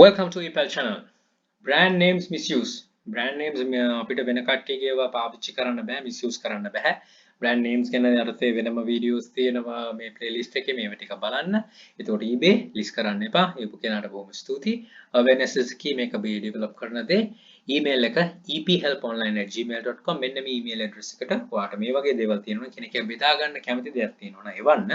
Welcome to EPL channel. Brand names misuse. Brand names අපිට වෙන කට්ටියගේ ඒවා පාවිච්චි කරන්න බෑ, misuse කරන්න බෑ. Brand names ගැන අරතේ වෙනම videos තියෙනවා මේ playlist එකේ මේව ටික බලන්න. එතකොට eBay list කරන්න එපා. ඒපු කෙනාට බොහොම ස්තුතියි. awareness is key මේක be develop කරන දේ. email එක ephelponline@gmail.com මෙන්න මේ email address එකට ඔයාට මේ වගේ දේවල් තියෙනවා කෙනෙක් බෙදා ගන්න කැමති දෙයක් තියෙනවා නම් එවන්න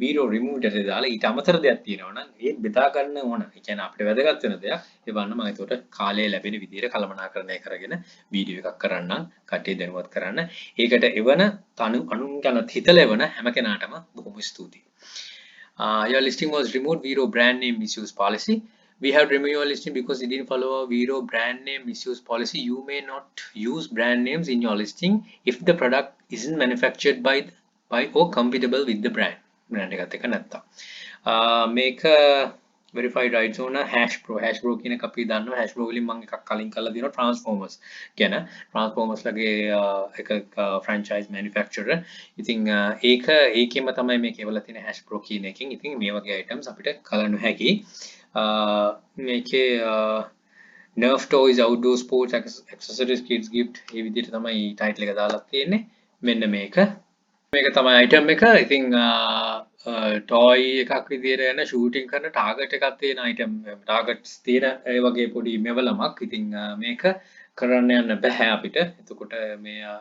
video remove එකේ දාලා ඊට අමතර දෙයක් තියෙනවා නම් ඒත් බෙදා ගන්න ඕන. ඒ කියන්නේ අපිට වැදගත් වෙන දෙයක් එවන්න මම ඒකට කාලය ලැබෙන විදිහට කළමනාකරණය කරගෙන වීඩියෝ එකක් කරන්නම් කට්ටිය දැනුවත් කරන්න. ඒකට එවන අනුන් ගැන හිතලා එවන හැම කෙනාටම බොහොම ස්තුතියි. Your listing was removed. Vero brand name misuse policy. We have removed your listing because you didn't follow our Vero brand name misuse policy. You may not use brand names in your listing if the product isn't manufactured by or compatible with the brand. Brand එකත් එක නැත්තම්. මේක verified rights owner hashbro කියන එක අපි දන්නවා. hashbro වලින් මම එකක් කලින් කරලා දිනවා transformers ගැන. transformers ලගේ එක franchise manufacturer. ඉතින් ඒකෙම තමයි මේක එවලා තියෙන hashbro කියන එකෙන්. ඉතින් මේ වගේ items අපිට කලන්න හැකි. මේකේ nerf toys outdoor sports accessories kids gift මේ විදිහට තමයි title එක දාලා තියෙන්නේ. මෙන්න මේක තමයි item එක. ඉතින් toy එකක් විදිහට යන shooting කරන target එකක් තියෙන item targets තියෙන ඒ වගේ පොඩි මෙවලමක්. ඉතින් මේක කරන්න යන්න බෑ අපිට. එතකොට මේ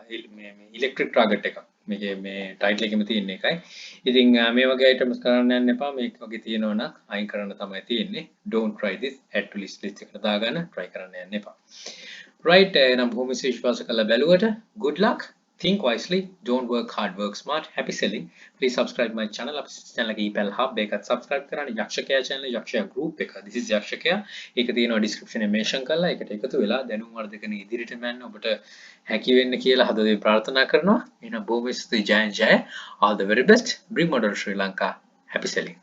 electric target එකක්. මේකේ මේ title එකෙම තියෙන එකයි. ඉතින් මේ වගේ items කරන්න යන්න එපා. මේක වගේ තියෙනවා නම් අයින් කරන්න තමයි තියෙන්නේ. Don't try this. add to list එකට දාගන්න try කරන්න යන්න එපා. Right, එහෙනම් බොහොම විශ්වාස කරලා බැලුවට good luck. Think wisely, don't work hard, work smart. Happy selling. Please subscribe my channel. අපේ channel එකේ EPL hub එකත් subscribe කරන්න. යක්ෂකයා channel යක්ෂයා group එක. This is යක්ෂකයා. ඒක තියෙනවා description එකේ mention කරලා ඒකට එකතු වෙලා දැනුම් වර්ධකන ඉදිරියට යන්න ඔබට හැකි වෙන්න කියලා හදවතින් ප්‍රාර්ථනා කරනවා. එහෙනම් බොහොම ස්තුතියි ජය. All the very best. Bring model Sri Lanka. Happy selling.